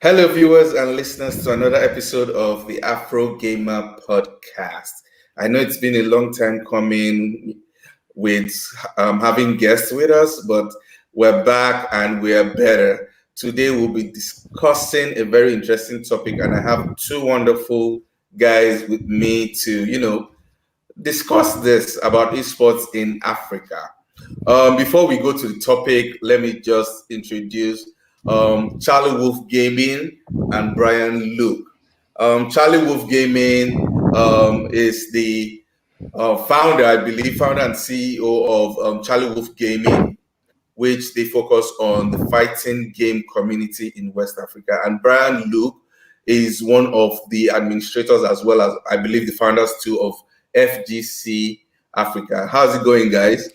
Hello, viewers and listeners, to another episode of the Afro Gamer podcast. I know it's been a long time coming with having guests with us, but we're back and we're better. Today, we'll be discussing a very interesting topic, and I have two wonderful guys with me to, discuss this about esports in Africa. Before we go to the topic, let me just introduce CharlieWolf Gaming and Blion-O. CharlieWolf Gaming is the founder and CEO of CharlieWolf Gaming, which they focus on the fighting game community in West Africa. And Blion-O is one of the administrators, as well as, I believe, the founders too of FGC Africa. How's it going, guys?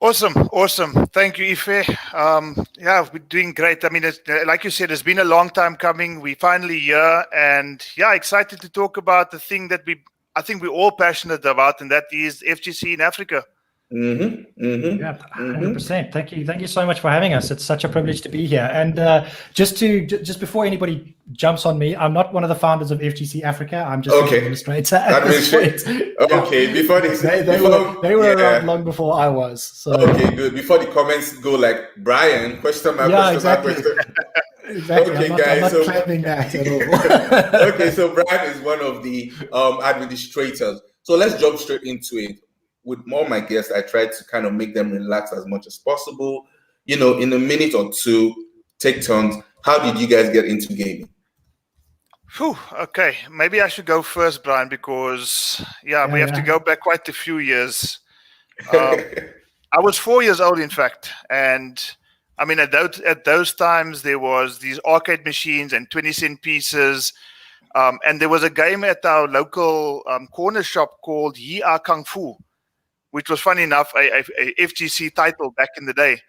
Awesome. Thank you, Ife. Yeah, we're doing great. I mean, like you said, it's been a long time coming. We finally here, and yeah, excited to talk about the thing that I think we're all passionate about, and that is FGC in Africa. Yeah, 100%. Thank you so much for having us. It's such a privilege to be here. And just before anybody jumps on me, I'm not one of the founders of FGC Africa. I'm just an administrator at this point. Okay, before they were around long before I was. So. Okay, good. Before the comments go like, Brian, question mark, exactly. Exactly. Okay, I'm not guys. claiming that at all. Okay, so Brian is one of the administrators. So let's jump straight into it. With more of my guests, I try to kind of make them relax as much as possible. In a minute or two, take turns. How did you guys get into gaming? Okay, maybe I should go first, Brian, because we have to go back quite a few years. I was 4 years old, in fact, and I mean at those times there was these arcade machines and 20-cent pieces, and there was a game at our local corner shop called Yi A Kung Fu, which was, funny enough, a FGC title back in the day.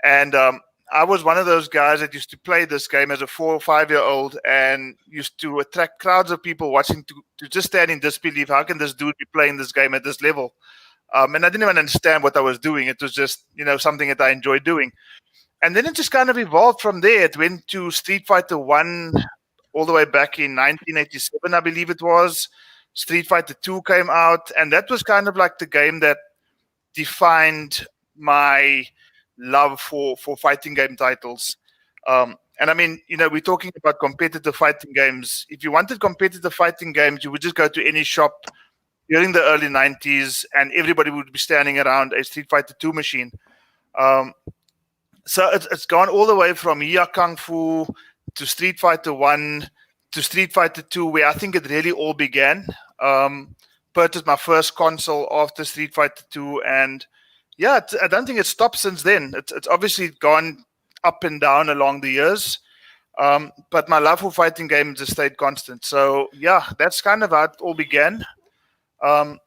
And I was one of those guys that used to play this game as a 4 or 5 year old and used to attract crowds of people watching to just stand in disbelief. How can this dude be playing this game at this level? And I didn't even understand what I was doing. It was just, something that I enjoyed doing. And then it just kind of evolved from there. It went to Street Fighter 1 all the way back in 1987, I believe it was. Street Fighter 2 came out, and that was kind of like the game that defined my love for fighting game titles. And I mean, we're talking about competitive fighting games. If you wanted competitive fighting games, you would just go to any shop during the early 90s, and everybody would be standing around a Street Fighter 2 machine. So it's gone all the way from Yi A Kung Fu to Street Fighter 1 to Street Fighter 2, where I think it really all began. Purchased my first console after Street Fighter 2, and I don't think it's stopped since then. It's obviously gone up and down along the years, but my love for fighting games has stayed constant. So that's kind of how it all began. And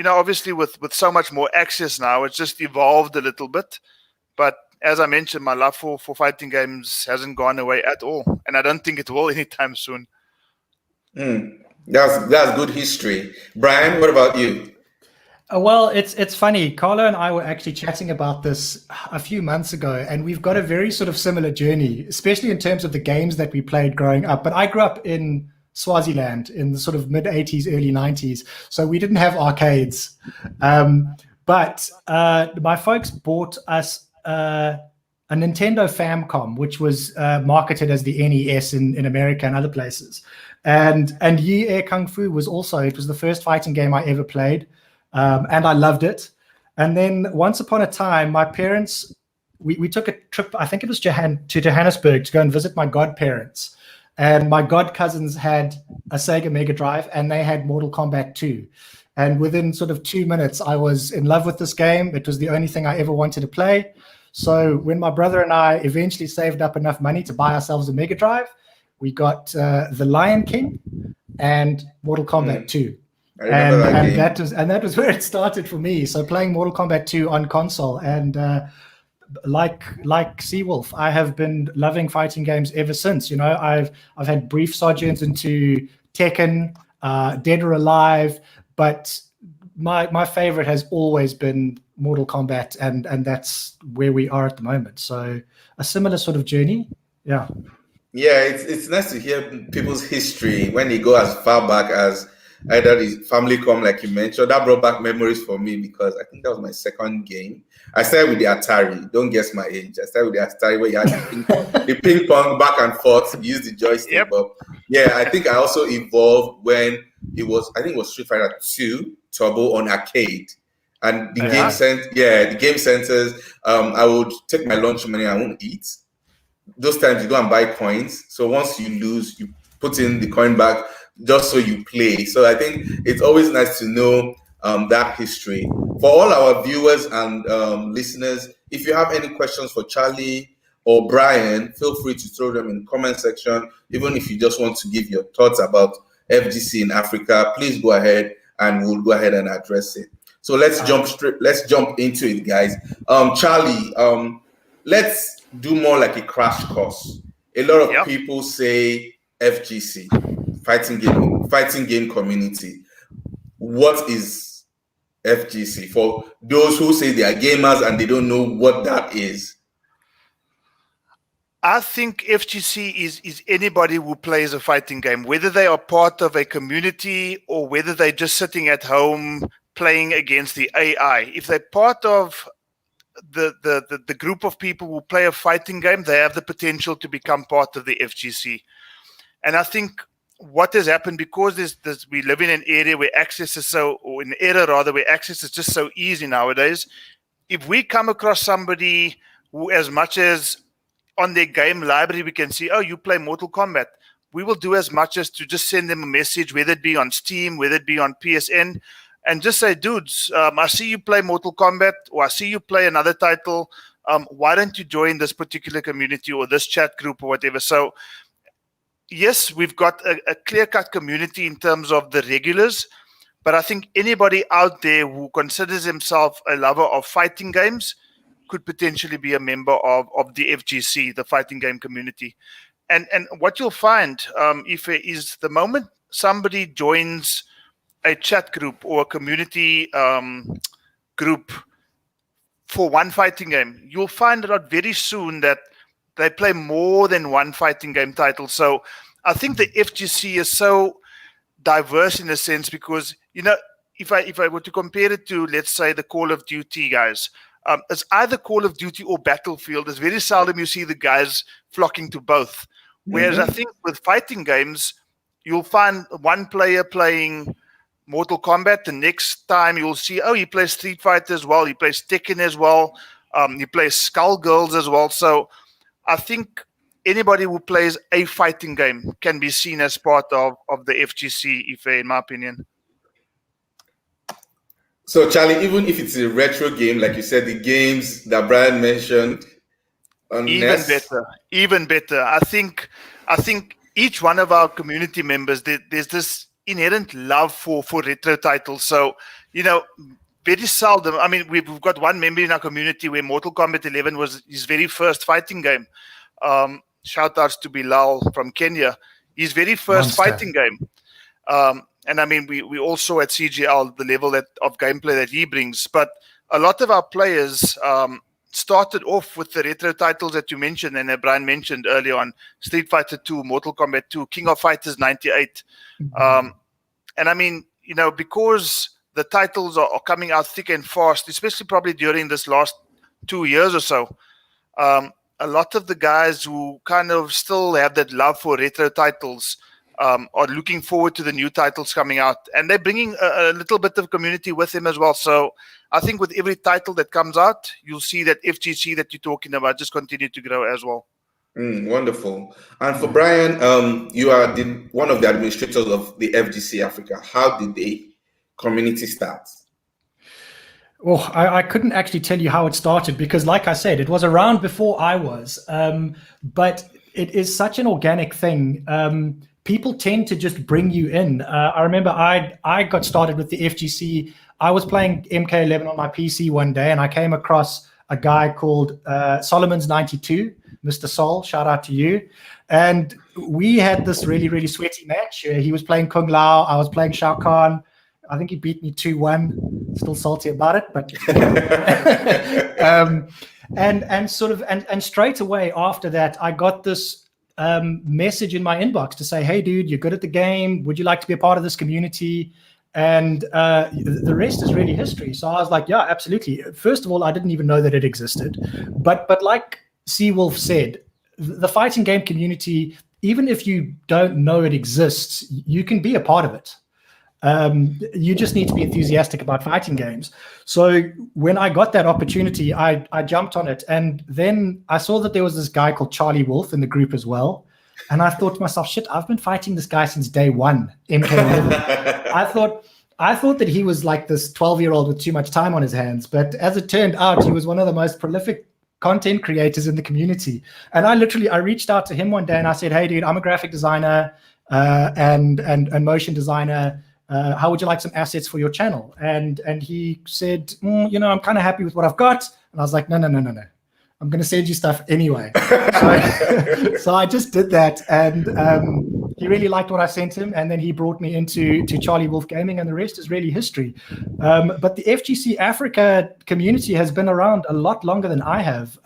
obviously with so much more access now, it's just evolved a little bit. But as I mentioned, my love for fighting games hasn't gone away at all, and I don't think it will anytime soon. That's good history. Brian, what about you? Well, it's funny. Carlo and I were actually chatting about this a few months ago, and we've got a very sort of similar journey, especially in terms of the games that we played growing up. But I grew up in Swaziland in the sort of mid-'80s, early '90s, so we didn't have arcades. But my folks bought us a Nintendo Famicom, which was marketed as the NES in America and other places. And Yi A Kung Fu was the first fighting game I ever played, and I loved it. And then once upon a time, my parents, we took a trip, I think it was to Johannesburg, to go and visit my godparents. And my god cousins had a Sega Mega Drive, and they had Mortal Kombat 2. And within sort of 2 minutes, I was in love with this game. It was the only thing I ever wanted to play. So when my brother and I eventually saved up enough money to buy ourselves a Mega Drive, we got The Lion King and Mortal Kombat 2. And that was where it started for me. So playing Mortal Kombat 2 on console, and like Seawolf, I have been loving fighting games ever since. I've had brief sojourns into Tekken, Dead or Alive, but my favorite has always been Mortal Kombat, and that's where we are at the moment. So a similar sort of journey. Yeah. Yeah, it's nice to hear people's history when they go as far back as either the family come, like you mentioned. That brought back memories for me because I think that was my second game. I started with the Atari. Don't guess my age. I started with the Atari where you had the ping pong back and forth, use the joystick. Yep. But yeah, I think I also evolved when I think it was Street Fighter 2 Turbo on arcade. And the game centers, I would take my lunch money, I won't eat. Those times you go and buy coins. So once you lose, you put in the coin back just so you play. So I think it's always nice to know that history. For all our viewers and listeners, if you have any questions for Charlie or Brian, feel free to throw them in the comment section. Even if you just want to give your thoughts about FGC in Africa, please go ahead and we'll go ahead and address it. So let's jump into it, guys. Charlie, let's do more like a crash course. A lot of people say FGC, fighting game community. What is FGC for those who say they are gamers and they don't know what that is? I think FGC is anybody who plays a fighting game, whether they are part of a community or whether they're just sitting at home playing against the AI. If they're part of the group of people who play a fighting game, they have the potential to become part of the FGC. And I think what has happened, because we live in an area where access is where access is just so easy nowadays. If we come across somebody who, as much as on their game library we can see, oh, you play Mortal Kombat, we will do as much as to just send them a message, whether it be on Steam, whether it be on PSN, and just say, dudes, I see you play Mortal Kombat, or I see you play another title. Why don't you join this particular community or this chat group or whatever? So, yes, we've got a clear-cut community in terms of the regulars, but I think anybody out there who considers himself a lover of fighting games could potentially be a member of the FGC, the fighting game community. And what you'll find, is the moment somebody joins a chat group or a community group for one fighting game, you'll find out very soon that they play more than one fighting game title. So I think the FGC is so diverse in a sense because, if I were to compare it to, let's say, the Call of Duty guys, it's either Call of Duty or Battlefield. It's very seldom you see the guys flocking to both. Whereas I think with fighting games, you'll find one player playing Mortal Kombat. The next time you'll see, oh, he plays Street Fighter as well. He plays Tekken as well. He plays Skullgirls as well. So I think anybody who plays a fighting game can be seen as part of the FGC, in my opinion. So, Charlie, even if it's a retro game, like you said, the games that Brian mentioned, even better. I think each one of our community members, there's this inherent love for retro titles. So, very seldom. I mean, we've got one member in our community where Mortal Kombat 11 was his very first fighting game. Shout outs to Bilal from Kenya. His very first fighting game. And I mean, we also at CGL, the level of gameplay that he brings. But a lot of our players started off with the retro titles that you mentioned and that Brian mentioned earlier on: Street Fighter 2, Mortal Kombat 2, King of Fighters 98. And I mean, because the titles are coming out thick and fast, especially probably during this last 2 years or so, a lot of the guys who kind of still have that love for retro titles are looking forward to the new titles coming out, and they're bringing a little bit of community with them as well. So I think with every title that comes out, you'll see that FGC that you're talking about just continue to grow as well. Wonderful. And for Brian, you are one of the administrators of the FGC Africa. How did the community start? Well, I couldn't actually tell you how it started because, like I said, it was around before I was. But it is such an organic thing. People tend to just bring you in. I remember I got started with the FGC. I was playing MK11 on my PC one day, and I came across a guy called Solomon's 92, Mr. Sol, shout out to you. And we had this really, really sweaty match. He was playing Kung Lao, I was playing Shao Kahn. I think he beat me 2-1. Still salty about it, but and straight away after that, I got this message in my inbox to say, "Hey, dude, you're good at the game. Would you like to be a part of this community?" And the rest is really history. So I was like, "Yeah, absolutely." First of all, I didn't even know that it existed, but like CWolf said, the fighting game community, even if you don't know it exists, you can be a part of it. You just need to be enthusiastic about fighting games. So when I got that opportunity, I jumped on it. And then I saw that there was this guy called CharlieWolf in the group as well. And I thought to myself, shit, I've been fighting this guy since day one, MK11. I thought that he was like this 12-year-old with too much time on his hands. But as it turned out, he was one of the most prolific content creators in the community. And I reached out to him one day and I said, "Hey, dude, I'm a graphic designer and motion designer. How would you like some assets for your channel?" And he said, "I'm kind of happy with what I've got." And I was like, no. I'm going to send you stuff anyway. So I just did that. And he really liked what I sent him. And then he brought me into CharlieWolfGaming, and the rest is really history. But the FGC Africa community has been around a lot longer than I have.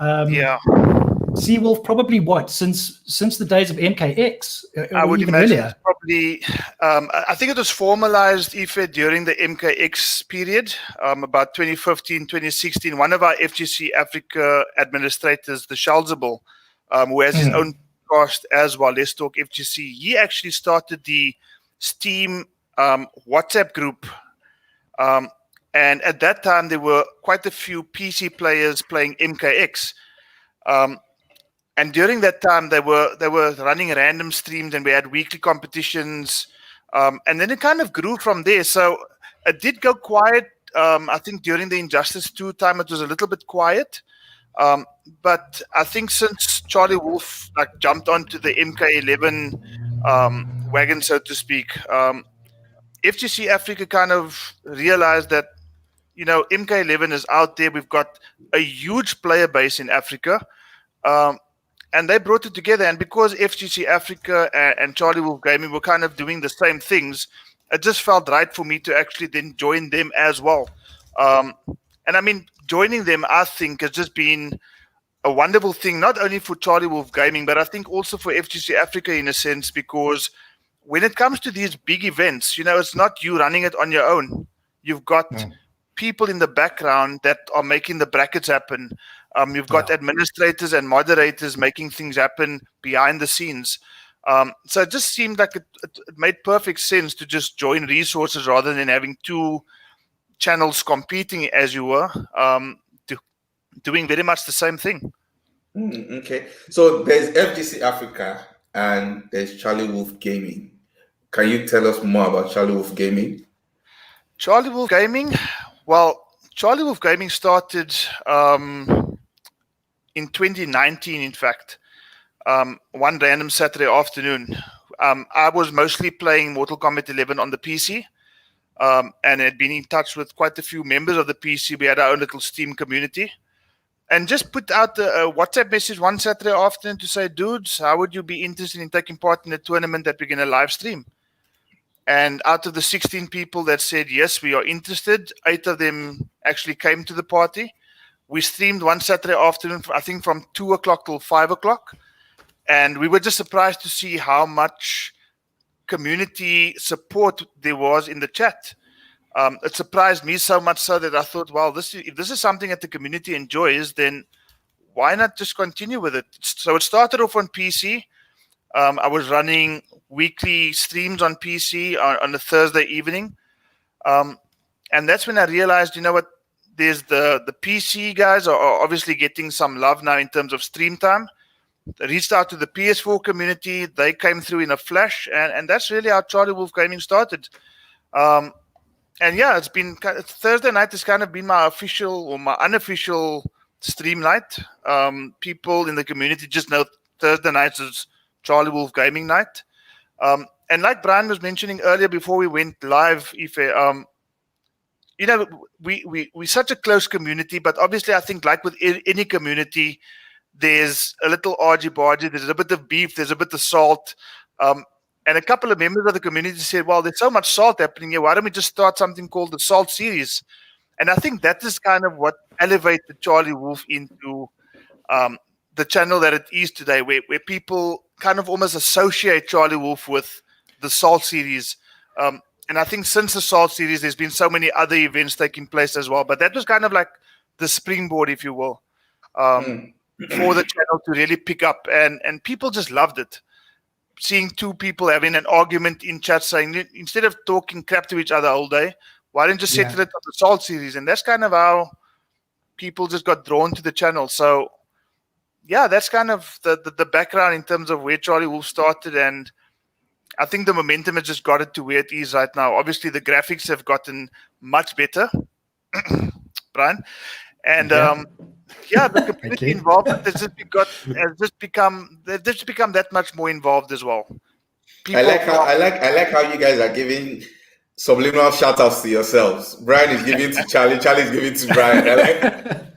CWolf probably since the days of MKX? I would even imagine earlier. it's probably. I think it was formalized, Ife, during the MKX period, about 2015, 2016. One of our FGC Africa administrators, the Shalzable, who has his own podcast as well, Let's Talk FGC. He actually started the Steam WhatsApp group. And at that time, there were quite a few PC players playing MKX. And during that time, they were running random streams, and we had weekly competitions. And then it kind of grew from there. So it did go quiet. I think during the Injustice 2 time, it was a little bit quiet. But I think since CharlieWolf jumped onto the MK11 wagon, so to speak, FGC Africa kind of realized that, MK11 is out there. We've got a huge player base in Africa. And they brought it together. And because FGC Africa and CharlieWolfGaming were kind of doing the same things, it just felt right for me to actually then join them as well. And I mean, joining them, I think, has just been a wonderful thing, not only for CharlieWolfGaming, but I think also for FGC Africa in a sense, because when it comes to these big events, it's not you running it on your own. You've got people in the background that are making the brackets happen. You've got administrators and moderators making things happen behind the scenes. So it just seemed like it made perfect sense to just join resources rather than having two channels competing as you were, doing very much the same thing. Okay. So there's FGC Africa and there's CharlieWolfGaming. Can you tell us more about CharlieWolfGaming? CharlieWolfGaming? Well, CharlieWolfGaming started in 2019, in fact, one random Saturday afternoon. I was mostly playing Mortal Kombat 11 on the PC, and had been in touch with quite a few members of the PC. We had our own little Steam community, and just put out a WhatsApp message one Saturday afternoon to say, "Dudes, how would you be interested in taking part in a tournament that we're going to live stream?" And out of the 16 people that said, "Yes, we are interested," 8 of them actually came to the party. We streamed one Saturday afternoon, I think from 2 o'clock till 5 o'clock. And we were just surprised to see how much community support there was in the chat. It surprised me so much so that I thought, well, if this is something that the community enjoys, then why not just continue with it? So it started off on PC. I was running weekly streams on PC on a Thursday evening. And that's when I realized, there's the PC guys are obviously getting some love now in terms of stream time. I reached out to the PS4 community. They came through in a flash, and that's really how CharlieWolfGaming started. And yeah, it's been Thursday night has kind of been my official or my unofficial stream night. People in the community just know Thursday nights is CharlieWolfGaming night. And like Brian was mentioning earlier before we went live, Ife, we're such a close community, but obviously I think like with any community, there's a little argy-bargy, there's a bit of beef, there's a bit of salt. And a couple of members of the community said, well, there's so much salt happening here. Why don't we just start something called the Salt Series? And I think that is kind of what elevated Charlie Wolf into the channel that it is today, where people kind of almost associate Charlie Wolf with the Salt Series. And I think since the Salt Series, there's been so many other events taking place as well. But that was kind of like the springboard, if you will, for the channel to really pick up. And people just loved it. Seeing two people having an argument in chat saying, instead of talking crap to each other all day, why don't you just settle it on the Salt Series? And that's kind of how people just got drawn to the channel. So, yeah, that's kind of the background in terms of where Charlie Wolf started. And I think the momentum has just got it to where it is right now. Obviously, the graphics have gotten much better, Brian. And, the community involvement has just become that much more involved as well. I like how you guys are giving subliminal shout outs to yourselves. Brian is giving to Charlie, Charlie is giving to Brian.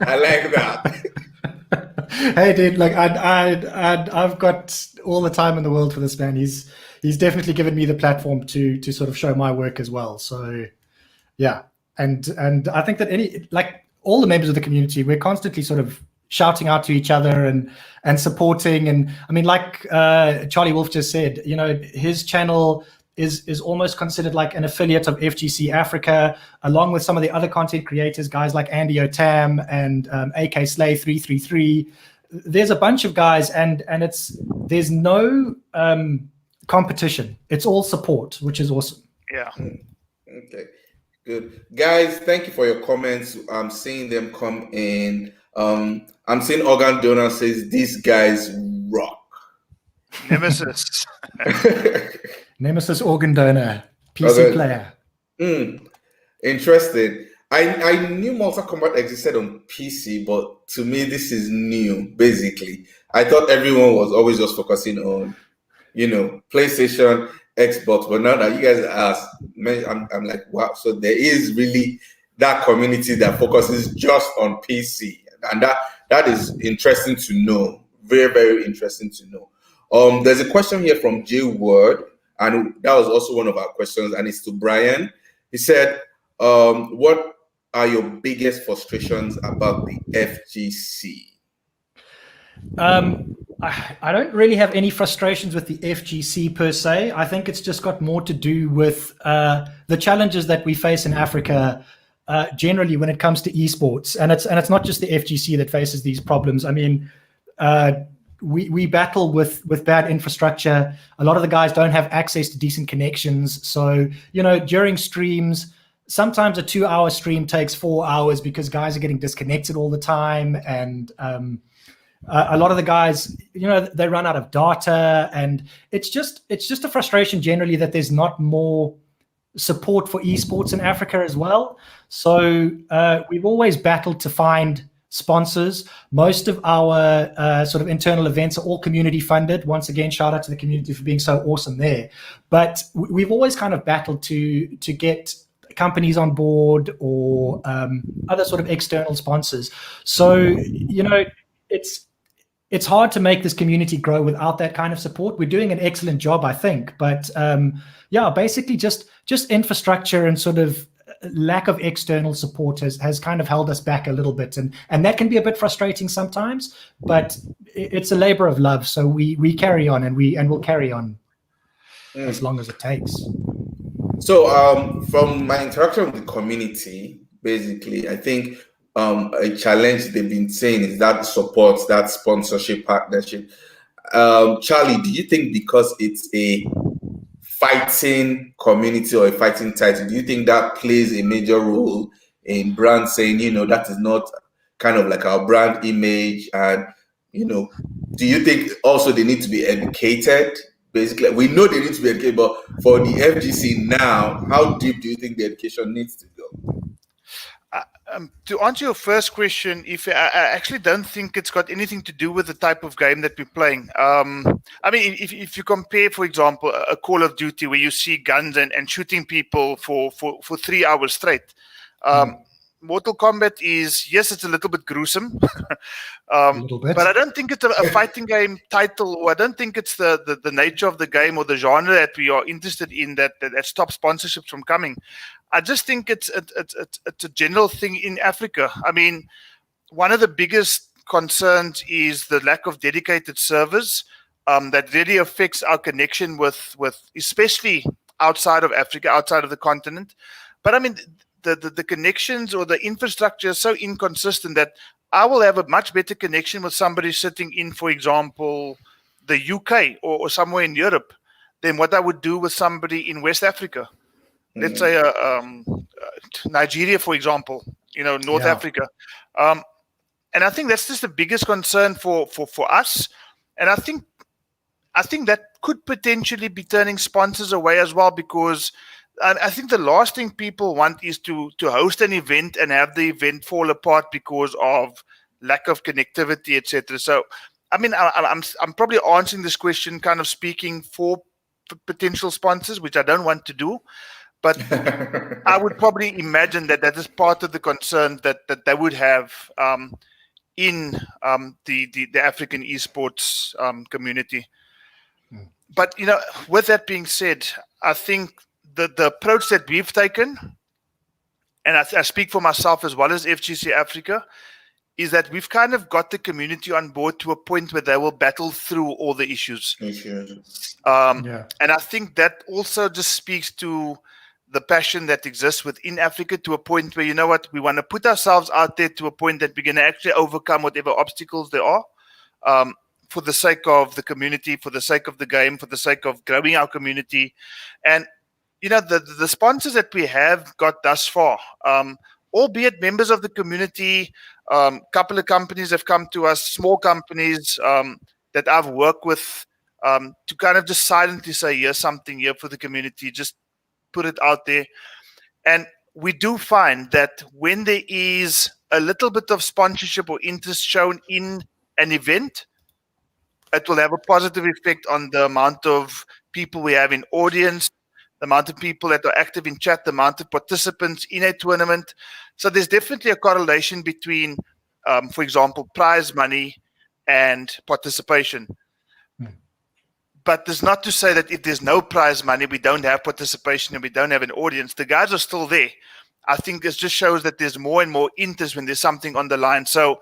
I like that. Hey dude, like I've got all the time in the world for this man. He's definitely given me the platform to sort of show my work as well. So yeah. And I think that all the members of the community, we're constantly sort of shouting out to each other and supporting. And I mean, like Charlie Wolf just said, his channel is almost considered like an affiliate of FGC Africa, along with some of the other content creators, guys like Andy Otam and AK Slay 333. There's a bunch of guys, and there's no competition. It's all support, which is awesome. Yeah. Okay. Good. Guys, thank you for your comments. I'm seeing them come in. I'm seeing Organ Donor says, these guys rock. Nemesis. Nemesis Organ Donor, PC player. Interesting. I knew Mortal Kombat existed on PC, but to me, this is new, basically. I thought everyone was always just focusing on, PlayStation, Xbox, but now that you guys ask, I'm like, wow. So there is really that community that focuses just on PC, and that is interesting to know. Very, very interesting to know. There's a question here from J Word, and that was also one of our questions, and it's to Brian. He said, "What are your biggest frustrations about the FGC?" I don't really have any frustrations with the FGC per se. I think it's just got more to do with the challenges that we face in Africa generally when it comes to esports, and it's not just the FGC that faces these problems. I mean, we battle with bad infrastructure. A lot of the guys don't have access to decent connections, so during streams, sometimes a 2-hour stream takes 4 hours because guys are getting disconnected all the time, and a lot of the guys, they run out of data, and it's just a frustration generally that there's not more support for esports in Africa as well. So we've always battled to find sponsors. Most of our sort of internal events are all community funded. Once again, shout out to the community for being so awesome there. But we've always kind of battled to get companies on board or other sort of external sponsors. So, it's hard to make this community grow without that kind of support. We're doing an excellent job, I think, but basically just infrastructure and sort of lack of external support has kind of held us back a little bit, and that can be a bit frustrating sometimes. But it's a labor of love, so we carry on, and we'll carry on as long as it takes. So, from my interaction with the community, basically, I think a challenge they've been saying is that support, that sponsorship partnership. Charlie, do you think because it's a fighting community or a fighting title, do you think that plays a major role in brand saying, that is not kind of like our brand image? And, do you think also they need to be educated? Basically, we know they need to be educated, but for the FGC now, how deep do you think the education needs to go? To answer your first question, I actually don't think it's got anything to do with the type of game that we're playing. I mean, if you compare, for example, a Call of Duty where you see guns and shooting people for 3 hours straight, Mortal Kombat is, yes, it's a little bit gruesome, A little bit. but I don't think it's a fighting game title, or I don't think it's the nature of the game or the genre that we are interested in that stops sponsorships from coming. I just think it's a general thing in Africa. I mean, one of the biggest concerns is the lack of dedicated servers that really affects our connection with especially outside of Africa, outside of the continent. But I mean, the connections or the infrastructure is so inconsistent that I will have a much better connection with somebody sitting in, for example, the UK or somewhere in Europe than what I would do with somebody in West Africa. Let's say Nigeria, for example, North Africa. And I think that's just the biggest concern for us. And I think that could potentially be turning sponsors away as well, because I think the last thing people want is to host an event and have the event fall apart because of lack of connectivity, etc. So, I mean, I'm probably answering this question kind of speaking for potential sponsors, which I don't want to do. But I would probably imagine that is part of the concern that they would have in the African esports community. But, with that being said, I think the approach that we've taken, and I speak for myself as well as FGC Africa, is that we've kind of got the community on board to a point where they will battle through all the issues. And I think that also just speaks to the passion that exists within Africa, to a point where, we want to put ourselves out there to a point that we're going to actually overcome whatever obstacles there are, for the sake of the community, for the sake of the game, for the sake of growing our community. And the sponsors that we have got thus far, albeit members of the community, couple of companies have come to us, small companies that I've worked with, to kind of just silently say, here's something here for the community, just put it out there. And we do find that when there is a little bit of sponsorship or interest shown in an event, it will have a positive effect on the amount of people we have in audience, the amount of people that are active in chat, the amount of participants in a tournament. So there's definitely a correlation between, for example, prize money and participation. But there's not to say that if there's no prize money, we don't have participation and we don't have an audience. The guys are still there. I think it just shows that there's more and more interest when there's something on the line. So,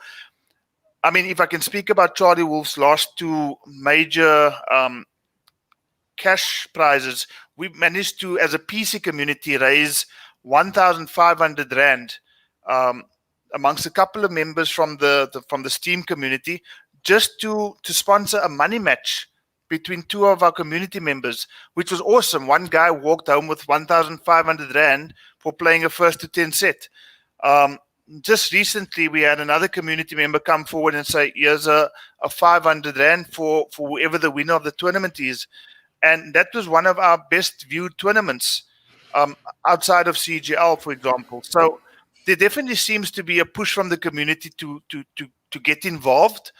I mean, if I can speak about Charlie Wolf's last two major cash prizes, we've managed to, as a PC community, raise 1,500 Rand amongst a couple of members from the Steam community, just to sponsor a money match between two of our community members, which was awesome. One guy walked home with 1,500 Rand for playing a first to 10 set. Just recently, we had another community member come forward and say, here's a 500 Rand for whoever the winner of the tournament is. And that was one of our best viewed tournaments outside of CGL, for example. So there definitely seems to be a push from the community to get involved.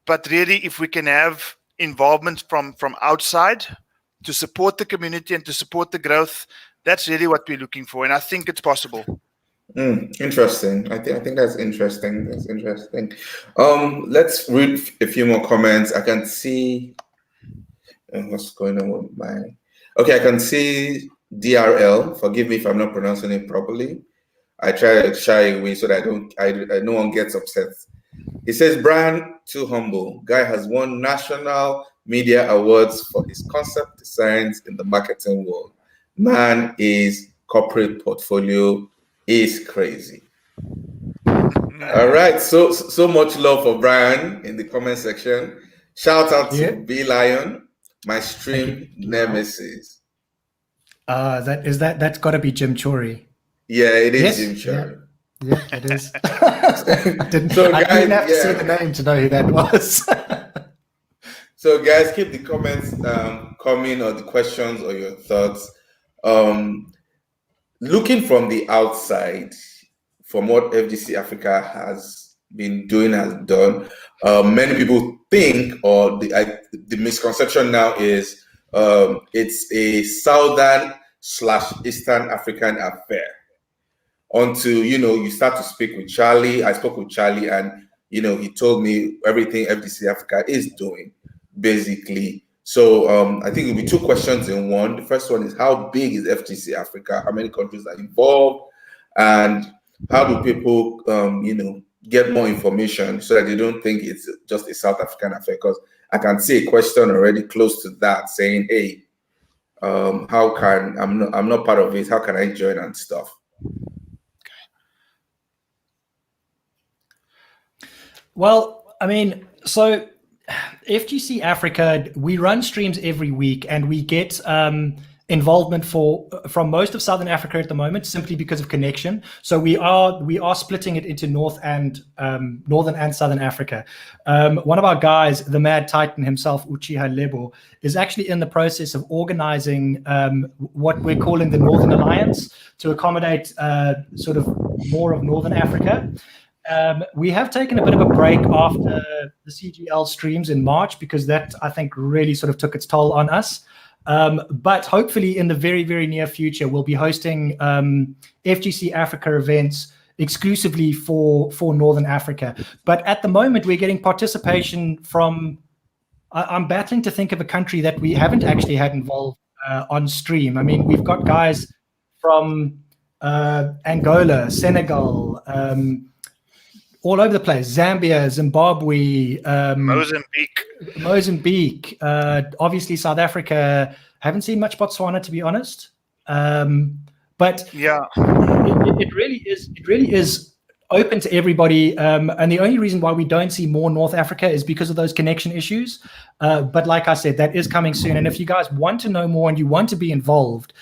But really, if we can have involvement from outside to support the community and to support the growth, that's really what we're looking for. And I think it's possible. Interesting. I think that's interesting. That's interesting. Let's read a few more comments. I can see what's going on with my. Okay, I can see DRL. Forgive me if I'm not pronouncing it properly. I try to shy away so that no one gets upset. He says, Brian, too humble. Guy has won national media awards for his concept designs in the marketing world. Man, his corporate portfolio is crazy. All right, so much love for Brian in the comment section. Shout out to Blion, my stream nemesis. That's got to be Jim Chory. Yeah, it is Jim Chory. Yeah, it is. I didn't have to see the name to know who that was. So, guys, keep the comments coming, or the questions or your thoughts. Looking from the outside, from what FGC Africa has been doing, has done, many people think, or the misconception now is it's a Southern/Eastern African affair. until, you start to speak with Charlie. I spoke with Charlie, and, he told me everything FGC Africa is doing, basically. So I think it'll be two questions in one. The first one is, how big is FGC Africa? How many countries are involved? And how do people, get more information so that they don't think it's just a South African affair? Because I can see a question already close to that saying, hey, how can I'm not part of it? How can I join and stuff? Well, I mean, so FGC Africa, we run streams every week, and we get involvement from most of Southern Africa at the moment, simply because of connection. So we are splitting it into Northern and Southern Africa. One of our guys, the Mad Titan himself, Uchiha Lebo, is actually in the process of organizing what we're calling the Northern Alliance to accommodate sort of more of Northern Africa. We have taken a bit of a break after the CGL streams in March, because that, I think, really sort of took its toll on us. But hopefully in the very, very near future, we'll be hosting FGC Africa events exclusively for Northern Africa. But at the moment, we're getting participation from, I'm battling to think of a country that we haven't actually had involved on stream. I mean, we've got guys from Angola, Senegal, all over the place, Zambia, Zimbabwe, Mozambique, obviously South Africa. Haven't seen much Botswana, to be honest. But yeah, it really is open to everybody. And the only reason why we don't see more North Africa is because of those connection issues. But like I said, that is coming soon. And if you guys want to know more and you want to be involved,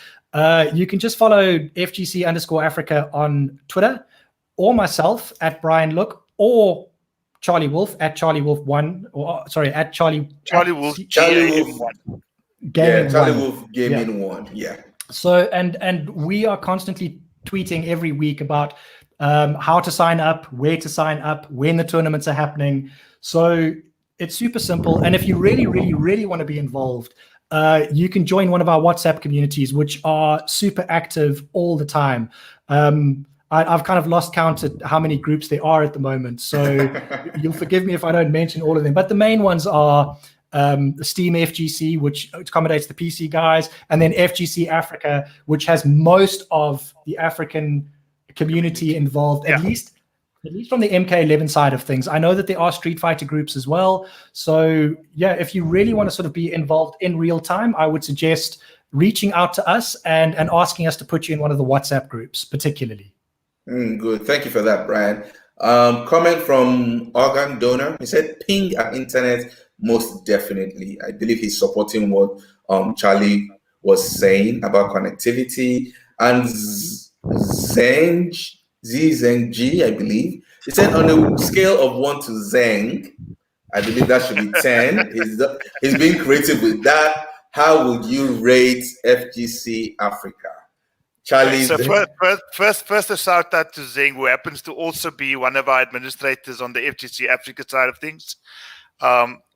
you can just follow FGC_Africa on Twitter, or myself at Brian Look, or Charlie Wolf at CharlieWolf1, or sorry, at CharlieWolf Gaming 1. Yeah, CharlieWolf Gaming 1. Yeah. So and we are constantly tweeting every week about how to sign up, where to sign up, when the tournaments are happening. So it's super simple. And if you really, really, really want to be involved, you can join one of our WhatsApp communities, which are super active all the time. I've kind of lost count at how many groups there are at the moment, so you'll forgive me if I don't mention all of them. But the main ones are the Steam FGC, which accommodates the PC guys, and then FGC Africa, which has most of the African community involved, at least from the MK11 side of things. I know that there are Street Fighter groups as well. So yeah, if you really want to sort of be involved in real time, I would suggest reaching out to us and asking us to put you in one of the WhatsApp groups, particularly. Good. Thank you for that, Brian. Comment from Organ Donor. He said, ping and internet, most definitely. I believe he's supporting what Charlie was saying about connectivity. And Zeng G, I believe. He said, on a scale of 1 to Zeng, I believe that should be 10. He's being creative with that. How would you rate FGC Africa? Charlie. So first a shout out to Zeng, who happens to also be one of our administrators on the FGC Africa side of things.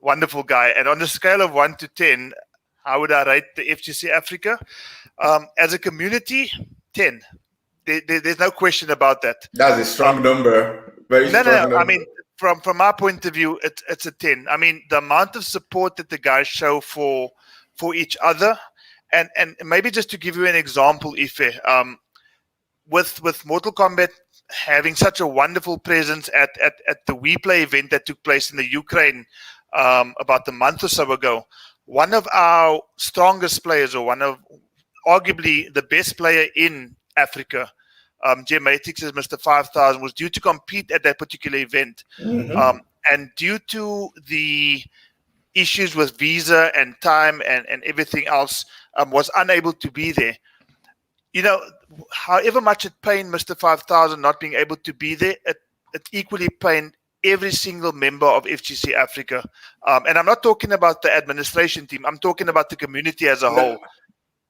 Wonderful guy. And on a scale of 1 to 10, how would I rate the FGC Africa? As a community, 10. There's no question about that. That's a strong number. Very strong number. I mean, from our point of view, it's a 10. I mean, the amount of support that the guys show for each other. And maybe just to give you an example, Ife, with Mortal Kombat having such a wonderful presence at the WePlay event that took place in the Ukraine about a month or so ago, one of our strongest players, or one of arguably the best player in Africa, Matrix as Mr. 5000, was due to compete at that particular event. Mm-hmm. And due to the issues with visa and time and everything else, was unable to be there. You know, however much it pained Mr. 5000 not being able to be there, it equally pained every single member of FGC Africa. And I'm not talking about the administration team. I'm talking about the community as a whole.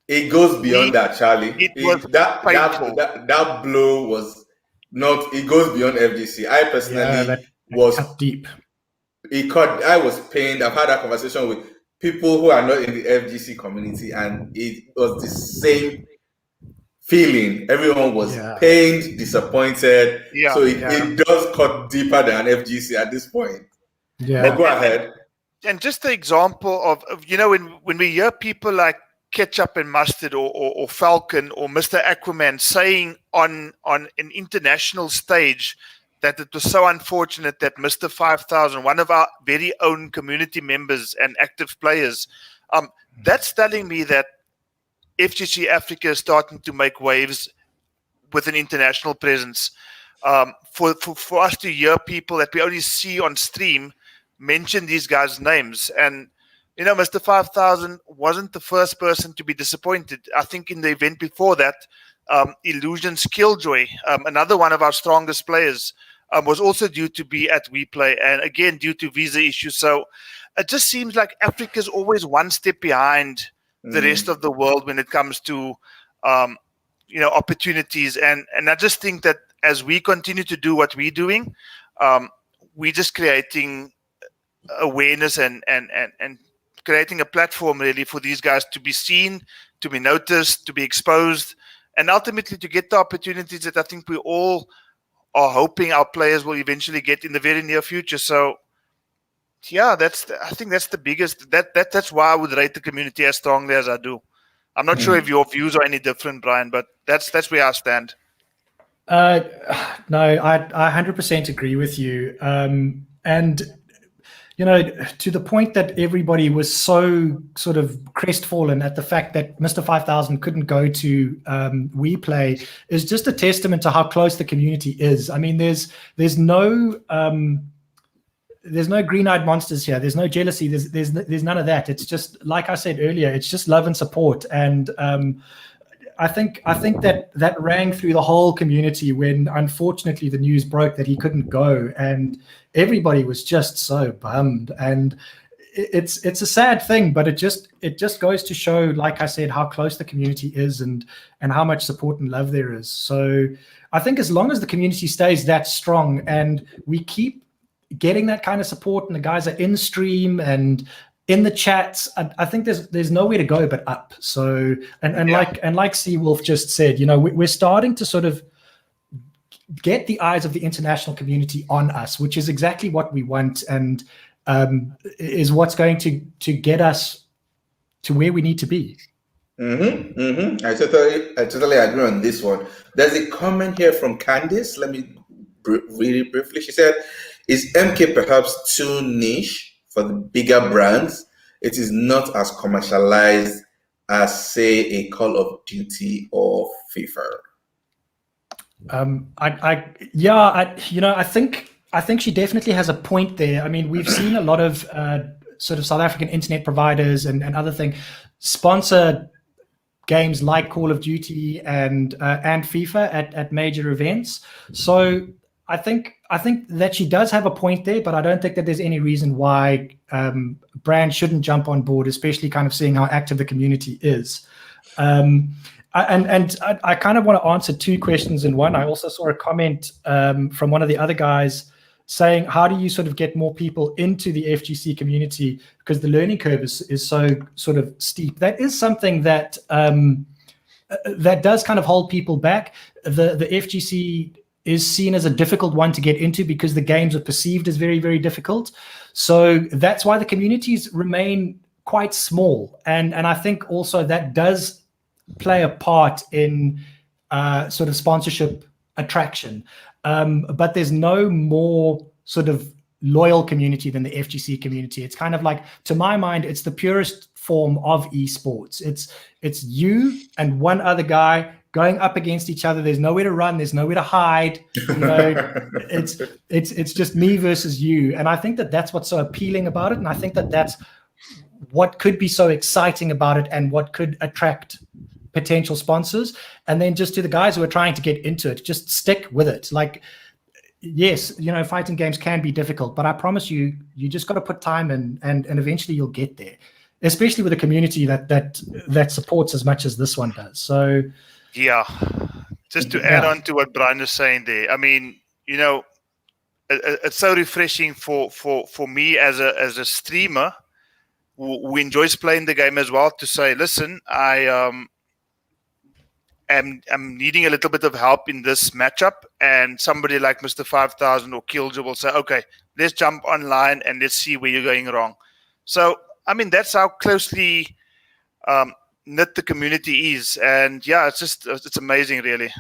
It goes beyond that, Charlie. That blow was not, it goes beyond FGC. I personally was deep. I was pained. I've had that conversation with people who are not in the FGC community, and it was the same feeling. Everyone was pained, disappointed. So it does cut deeper than FGC at this point. But go ahead. And just the example of when we hear people like Ketchup and Mustard or Falcon or Mr. Aquaman saying on an international stage that it was so unfortunate that Mr. 5000, one of our very own community members and active players, that's telling me that FGC Africa is starting to make waves with an international presence. For us to hear people that we only see on stream mention these guys' names. And, Mr. 5000 wasn't the first person to be disappointed. I think in the event before that, Illusion's Killjoy, another one of our strongest players, was also due to be at WePlay, and again, due to visa issues. So it just seems like Africa's always one step behind the rest of the world when it comes to, opportunities. And I just think that as we continue to do what we're doing, we're just creating awareness and creating a platform really for these guys to be seen, to be noticed, to be exposed, and ultimately to get the opportunities that I think we all are hoping our players will eventually get in the very near future. So yeah, I think that's the biggest, that's why I would rate the community as strongly as I do. I'm not sure if your views are any different, Brian, but that's where I stand. No, I 100% agree with you. And to the point that everybody was so sort of crestfallen at the fact that Mr. 5000 couldn't go to WePlay is just a testament to how close the community is. I mean, there's no green-eyed monsters here. There's no jealousy. There's none of that. It's just, like I said earlier, it's just love and support. And I think that rang through the whole community when, unfortunately, the news broke that he couldn't go, and everybody was just so bummed. And it's a sad thing, but it just goes to show, like I said, how close the community is and how much support and love there is. So I think as long as the community stays that strong and we keep getting that kind of support, and the guys are in stream and in the chats, I think there's nowhere to go but up. So like CWolf just said, we're starting to sort of get the eyes of the international community on us, which is exactly what we want, and is what's going to get us to where we need to be. I totally agree on this one. There's a comment here from Candice. Let me read it briefly. She said, "Is MK perhaps too niche for the bigger brands? It is not as commercialized as, say, a Call of Duty or FIFA." I think she definitely has a point there. I mean, we've seen a lot of sort of South African internet providers and other things sponsor games like Call of Duty and FIFA at major events. So I think that she does have a point there, but I don't think that there's any reason why brands shouldn't jump on board, especially kind of seeing how active the community is. And I kind of want to answer two questions in one. I also saw a comment from one of the other guys saying, how do you sort of get more people into the FGC community, because the learning curve is so sort of steep? That is something that that does kind of hold people back. The FGC is seen as a difficult one to get into because the games are perceived as very, very difficult. So that's why the communities remain quite small. And I think also that does play a part in sort of sponsorship attraction. But there's no more sort of loyal community than the FGC community. It's kind of like, to my mind, it's the purest form of esports. It's you and one other guy going up against each other. There's nowhere to run. There's nowhere to hide. It's just me versus you. And I think that that's what's so appealing about it. And I think that that's what could be so exciting about it and what could attract potential sponsors. And then just to the guys who are trying to get into it, just stick with it. Like, yes, fighting games can be difficult, but I promise you just got to put time in, and eventually you'll get there, especially with a community that supports as much as this one does. So yeah, just to add on to what Brian is saying there, I mean, it's so refreshing for me as a streamer who enjoys playing the game as well, to say, listen, am needing a little bit of help in this matchup, and somebody like Mr. 5000 or Killjoy will say, okay, let's jump online and let's see where you're going wrong. So, I mean, that's how closely knit the community is. And yeah, it's amazing, really.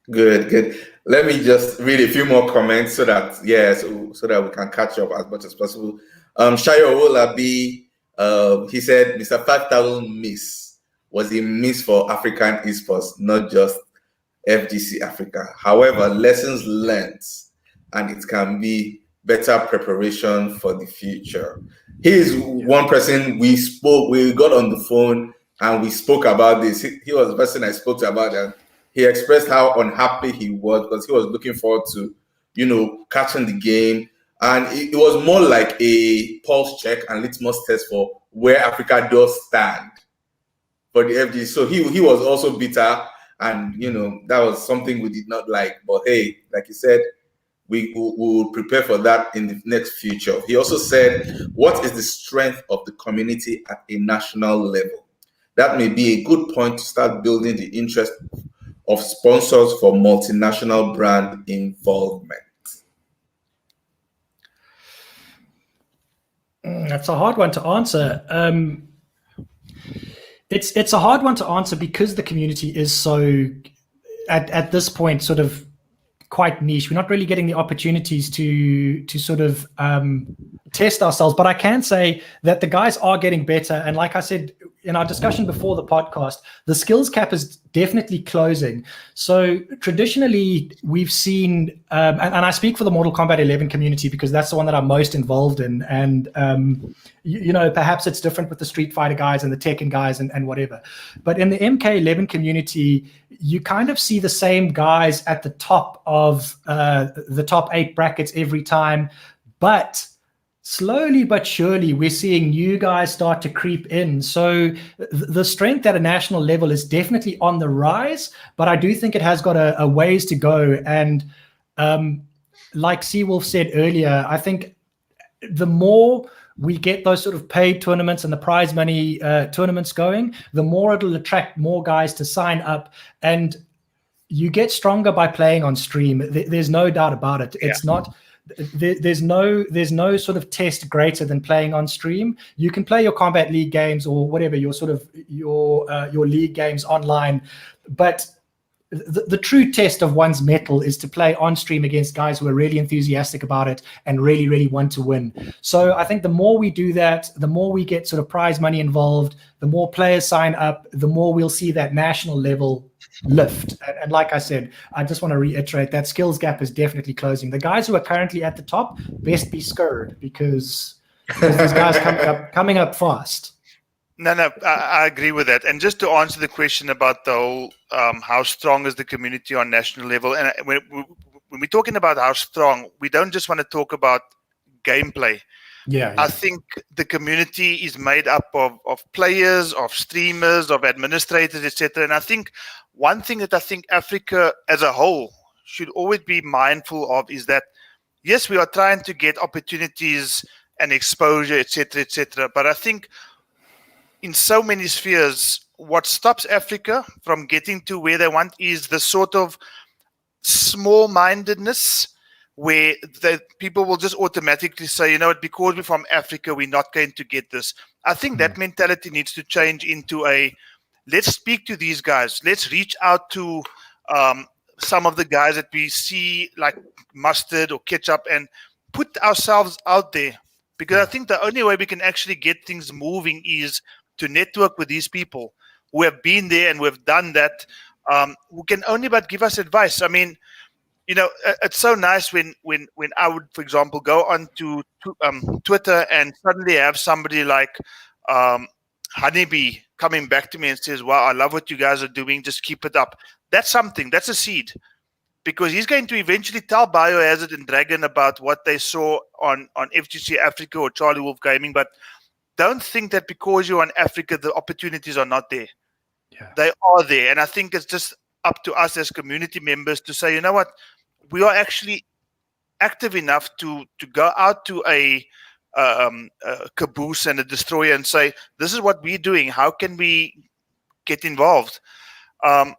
Good. Let me just read a few more comments so that we can catch up as much as possible. Shayo Olabi, he said Mr. 5000 miss was a miss for African esports, not just FGC Africa. However, lessons learned, and it can be better preparation for the future. He is one person we got on the phone and we spoke about this. He was the person I spoke to about that. He expressed how unhappy he was because he was looking forward to, catching the game. And it was more like a pulse check and litmus test for where Africa does stand for the FGC. So he was also bitter, and that was something we did not like. But hey, like you said, we will prepare for that in the next future. He also said, what is the strength of the community at a national level? That may be a good point to start building the interest of sponsors for multinational brand involvement. That's a hard one to answer. It's a hard one to answer because the community is so, at this point, sort of quite niche. We're not really getting the opportunities to sort of test ourselves. But I can say that the guys are getting better. And like I said in our discussion before the podcast, the skills cap is definitely closing. So traditionally, we've seen, and I speak for the Mortal Kombat 11 community because that's the one that I'm most involved in. And, perhaps it's different with the Street Fighter guys and the Tekken guys and whatever. But in the MK11 community, you kind of see the same guys at the top of the top 8 brackets every time. But slowly but surely, we're seeing new guys start to creep in. So the strength at a national level is definitely on the rise, but I do think it has got a ways to go. And like CWolf said earlier, I think the more we get those sort of paid tournaments and the prize money tournaments going, the more it'll attract more guys to sign up. And you get stronger by playing on stream. There's no doubt about it. It's not... There's no sort of test greater than playing on stream. You can play your Combat League games or whatever, your league games online, but the true test of one's mettle is to play on stream against guys who are really enthusiastic about it and really, really want to win. So I think the more we do that, the more we get sort of prize money involved, the more players sign up, the more we'll see that national level lift. And like I said, I just want to reiterate that skills gap is definitely closing. The guys who are currently at the top best be scared because these guys coming up fast. No, I agree with that. And just to answer the question about the whole how strong is the community on national level, and when we're talking about how strong, we don't just want to talk about gameplay. Yeah. I think the community is made up of players, of streamers, of administrators, etc. And I think one thing that I think Africa as a whole should always be mindful of is that, yes, we are trying to get opportunities and exposure, etc. But I think in so many spheres, what stops Africa from getting to where they want is the sort of small-mindedness where people will just automatically say, because we're from Africa, we're not going to get this. I think that mentality needs to change into let's speak to these guys. Let's reach out to some of the guys that we see like Mustard or Ketchup and put ourselves out there. Because I think the only way we can actually get things moving is to network with these people who have been there and who have done that, who can only but give us advice. I mean, it's so nice when I would, for example, go on to Twitter and suddenly have somebody like Honeybee coming back to me and says, wow, I love what you guys are doing. Just keep it up. That's something. That's a seed. Because he's going to eventually tell Biohazard and Dragon about what they saw on FGC Africa or CharlieWolfGaming. But don't think that because you're on Africa, the opportunities are not there. Yeah. They are there. And I think it's just up to us as community members to say, you know what, we are actually active enough to go out to a caboose and a destroyer and say, this is what we're doing. How can we get involved? And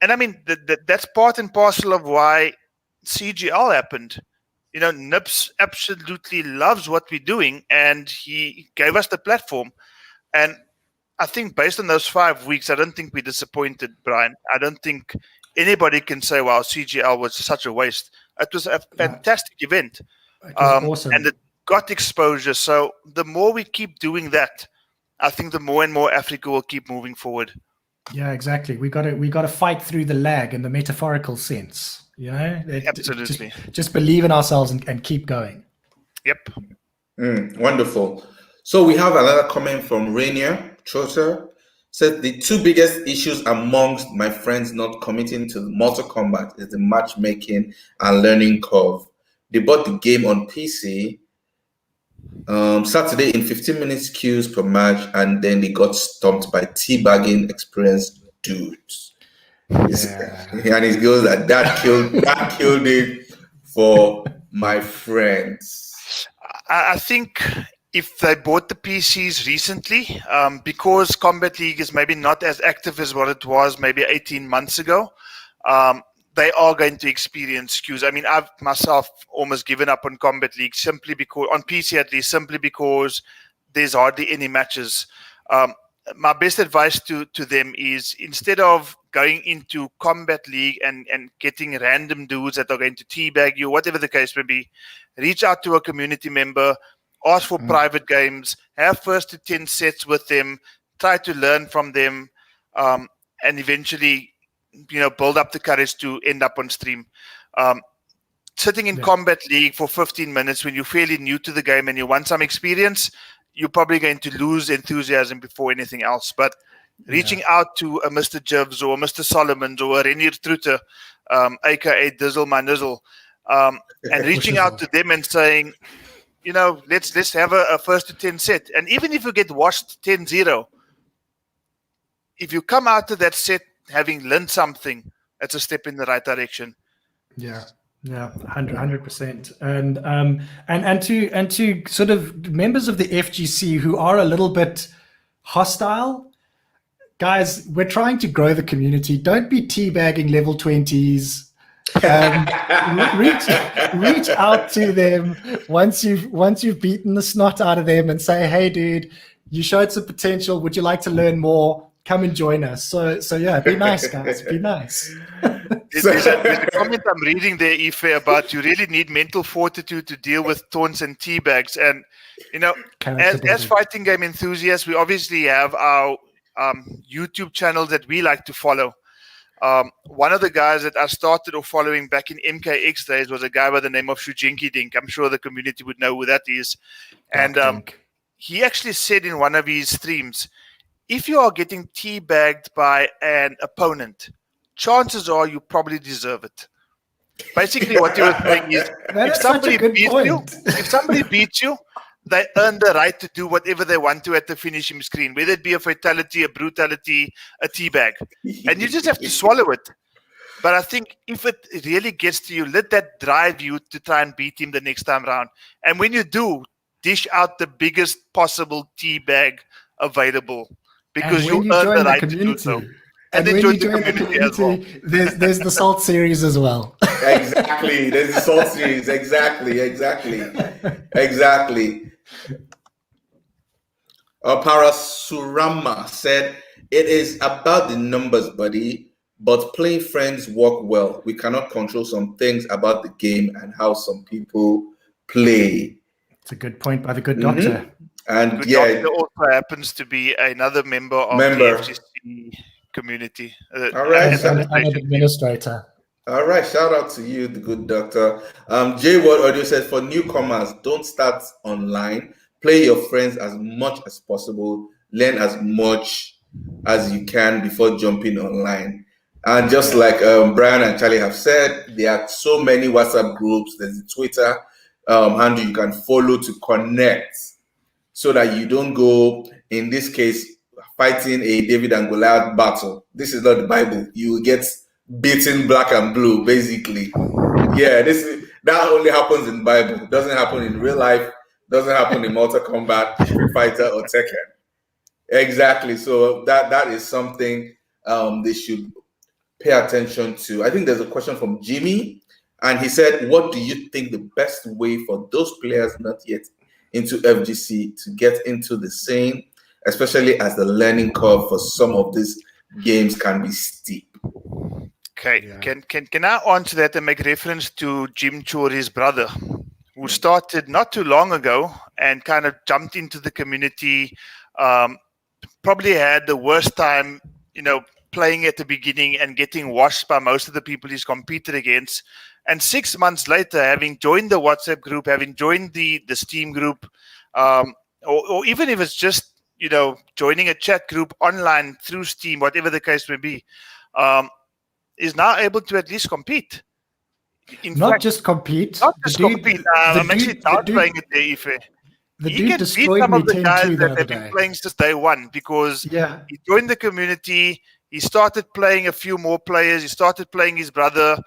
I mean, that's part and parcel of why CGL happened. Nips absolutely loves what we're doing, and he gave us the platform. And I think based on those 5 weeks, I don't think we're disappointed, Brian. I don't think anybody can say, wow, CGL was such a waste. It was a fantastic event. It was awesome. And it got exposure. So the more we keep doing that, I think the more and more Africa will keep moving forward. Yeah, exactly. We got to fight through the lag in the metaphorical sense. Absolutely. Just believe in ourselves and keep going. Yep. Wonderful. So we have another comment from Rainier Trotter. Said the two biggest issues amongst my friends not committing to Mortal Kombat is the matchmaking and learning curve. They bought the game on PC Saturday in 15 minutes queues per match, and then they got stomped by teabagging experienced dudes. Yeah. And he goes that killed it for my friends. I think if they bought the PCs recently, because Combat League is maybe not as active as what it was maybe 18 months ago, they are going to experience queues. I mean, I've myself almost given up on Combat League simply because, on PC at least, simply because there's hardly any matches. My best advice to them is, instead of going into Combat League and getting random dudes that are going to teabag you, whatever the case may be, reach out to a community member, ask for private games, have first to 10 sets with them, try to learn from them, and eventually, build up the courage to end up on stream. Sitting in Combat League for 15 minutes when you're fairly new to the game and you want some experience, you're probably going to lose enthusiasm before anything else. But reaching out to a Mr. Jivs or a Mr. Solomons or a Renier Trutte, aka Dizzle My Nizzle, and reaching out to them and saying, let's have a first to 10 set. And even if you get washed 10-0, if you come out of that set having learned something, that's a step in the right direction. Yeah, 100%. And to sort of members of the FGC who are a little bit hostile, guys, we're trying to grow the community. Don't be teabagging level 20s. Reach out to them once you've beaten the snot out of them and say, hey dude, you showed some potential, would you like to learn more? Come and join us. So yeah, be nice, guys. Be nice. There's a comment I'm reading there, Ife, about you really need mental fortitude to deal with taunts and teabags. And as fighting game enthusiasts, we obviously have our YouTube channels that we like to follow. One of the guys that I started off following back in MKX days was a guy by the name of Shujinki Dink. I'm sure the community would know who that is. And he actually said in one of his streams, if you are getting teabagged by an opponent, chances are you probably deserve it. Basically, what he was saying is, if somebody beats you, they earn the right to do whatever they want to at the finishing screen, whether it be a fatality, a brutality, a teabag. And you just have to swallow it. But I think if it really gets to you, let that drive you to try and beat him the next time around. And when you do, dish out the biggest possible teabag available, because you earn the right to do so. And then join the community as well. There's the Salt series as well. Exactly. There's the Salt series. Exactly. Parasurama said, it is about the numbers, buddy, but playing friends work well. We cannot control some things about the game and how some people play. It's a good point by the good doctor. And good doctor also happens to be another member of the FGC community. All right. I'm an administrator. All right. Shout out to you, the good doctor. J Word Audio says, for newcomers, don't start online. Play your friends as much as possible. Learn as much as you can before jumping online. And just like Brian and Charlie have said, there are so many WhatsApp groups. There's a Twitter handle you can follow to connect, so that you don't go, in this case, fighting a David and Goliath battle. This is not the Bible. You will get beaten black and blue, basically. Yeah, that only happens in the Bible. It doesn't happen in real life. Doesn't happen in Mortal Kombat, Street Fighter, or Tekken. Exactly. So that is something they should pay attention to? I think there's a question from Jimmy, and he said, what do you think the best way for those players not yet into FGC to get into the scene, especially as the learning curve for some of these games can be steep? Okay, can I answer that and make reference to Jim Chory's brother, who started not too long ago and kind of jumped into the community, probably had the worst time, playing at the beginning and getting washed by most of the people he's competed against. And 6 months later, having joined the WhatsApp group, having joined the Steam group, or even if it's just, joining a chat group online through Steam, whatever the case may be, is now able to at least compete. Not just compete. I'm actually downplaying it there, Ife. He can beat some of the guys that have been playing since day one, because he joined the community. He started playing a few more players. He started playing his brother.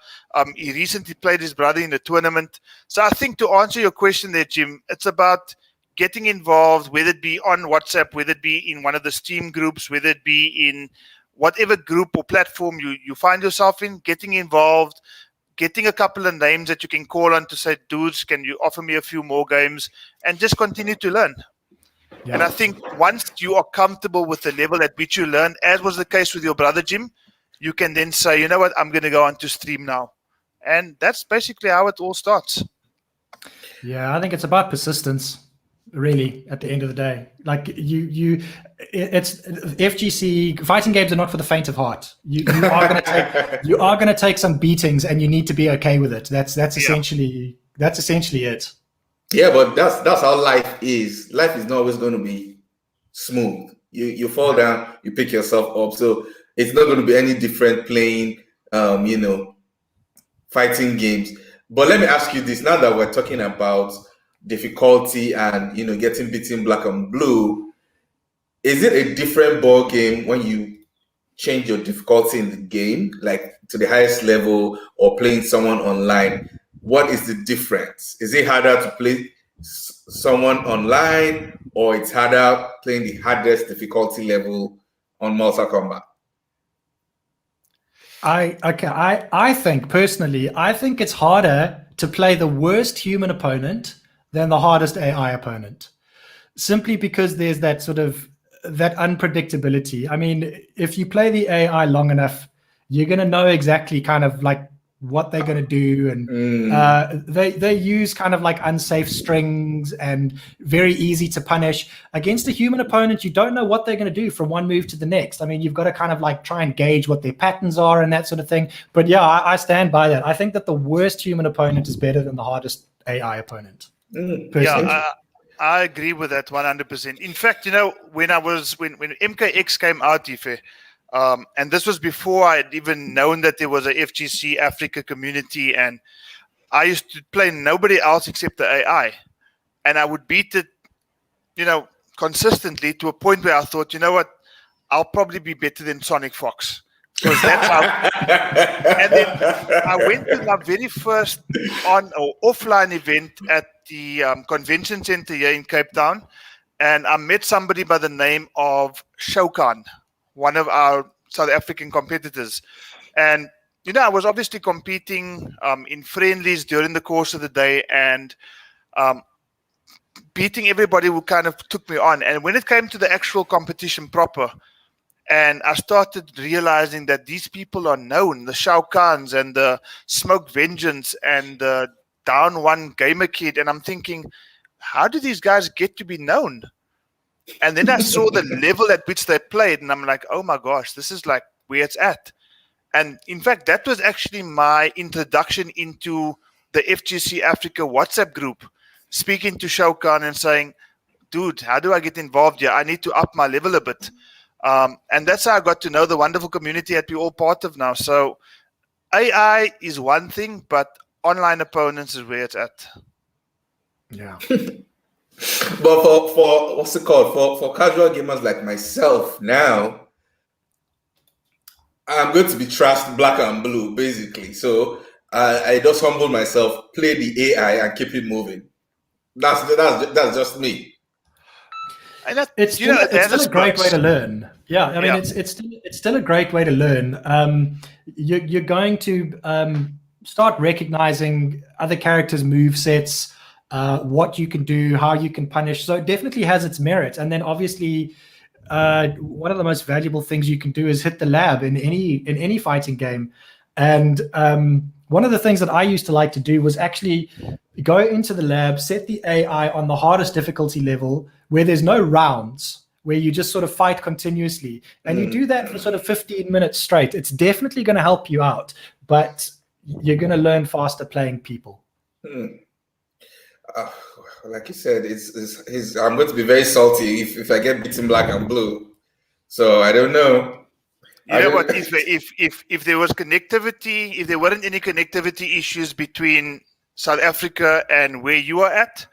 He recently played his brother in a tournament. So I think, to answer your question there, Jim, it's about getting involved, whether it be on WhatsApp, whether it be in one of the Steam groups, whether it be in whatever group or platform you find yourself in, getting involved, getting a couple of names that you can call on to say, dudes, can you offer me a few more games, and just continue to learn. Yeah. And I think once you are comfortable with the level at which you learn, as was the case with your brother, Jim, you can then say, you know what, I'm going to go on to stream now. And that's basically how it all starts. Yeah, I think it's about persistence, really, at the end of the day. Like it's FGC, fighting games are not for the faint of heart. You are going to take some beatings, and you need to be okay with it. That's essentially it. Yeah, but that's how life is. Life is not always going to be smooth. You fall down, you pick yourself up. So it's not going to be any different playing, fighting games. But let me ask you this: now that we're talking about difficulty and getting beaten black and blue, is it a different ball game when you change your difficulty in the game, like to the highest level, or playing someone online? What is the difference? Is it harder to play someone online, or it's harder playing the hardest difficulty level on Mortal Kombat? I think personally, it's harder to play the worst human opponent than the hardest AI opponent, simply because there's that sort of that unpredictability. I mean, if you play the AI long enough, you're going to know exactly kind of like what they're going to do, and they use kind of like unsafe strings and very easy to punish. Against a human opponent, you don't know what they're going to do from one move to the next. I mean, you've got to kind of like try and gauge what their patterns are and that sort of thing. But yeah, I stand by that. I think that the worst human opponent is better than the hardest AI opponent. Yeah, I agree with that 100%. In fact, when MKX came out, Ife, and this was before I had even known that there was a FGC Africa community, and I used to play nobody else except the AI, and I would beat it, consistently, to a point where I thought, you know what, I'll probably be better than Sonic Fox. Because that's how. And then I went to my very first offline event at the convention center here in Cape Town, and I met somebody by the name of Shao Kahn, one of our South African competitors. And I was obviously competing in friendlies during the course of the day, and beating everybody who kind of took me on. And when it came to the actual competition proper, and I started realizing that these people are known, the Shao Kahns and the Smoke Vengeance and the Down One Gamer Kid. And I'm thinking, how do these guys get to be known? And then I saw the level at which they played, and I'm like, oh my gosh, this is like where it's at. And in fact, that was actually my introduction into the FGC Africa WhatsApp group, speaking to Shao Kahn and saying, dude, how do I get involved here? I need to up my level a bit. And that's how I got to know the wonderful community that we're all part of now. So AI is one thing, but online opponents is where it's at. Yeah. But for what's it called? For casual gamers like myself now, I'm going to be trashed black and blue, basically. So I just humble myself, play the AI, and keep it moving. That's just me. And that, It's you know, still, at the it's end still of a great way sports, to learn. Yeah, I mean, yeah, it's still a great way to learn. You're going to start recognizing other characters' move sets, what you can do, how you can punish. So it definitely has its merit. And then obviously, one of the most valuable things you can do is hit the lab in any fighting game. And one of the things that I used to like to do was actually go into the lab, set the AI on the hardest difficulty level where there's no rounds, where you just sort of fight continuously. And you do that for sort of 15 minutes straight. It's definitely going to help you out, but you're going to learn faster playing people. Like you said, I'm going to be very salty if I get beaten black and blue. So I don't know. you know what? If there was connectivity, if there weren't any connectivity issues between South Africa and where you are at,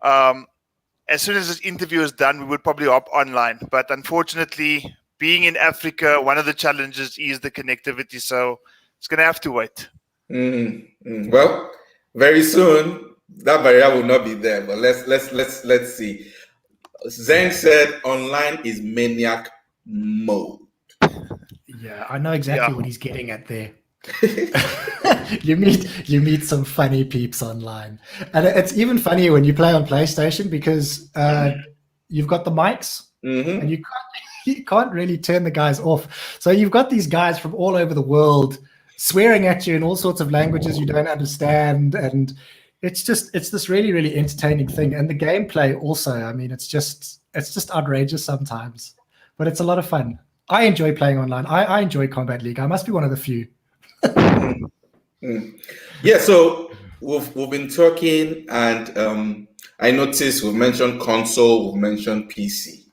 as soon as this interview is done, we would probably hop online. But unfortunately, being in Africa, one of the challenges is the connectivity. So it's going to have to wait. Well, very soon that barrier will not be there. But let's see. Zen said online is maniac mode. Yeah, I know exactly what he's getting at there. you meet some funny peeps online, and it's even funnier when you play on PlayStation because you've got the mics and you can't really turn the guys off. So you've got these guys from all over the world swearing at you in all sorts of languages you don't understand, and it's this really, really entertaining thing. And the gameplay also, I mean, it's just outrageous sometimes, but it's a lot of fun. I enjoy playing online. I enjoy Combat League. I must be one of the few. Yeah, so we've been talking, and I noticed we've mentioned console, we've mentioned PC.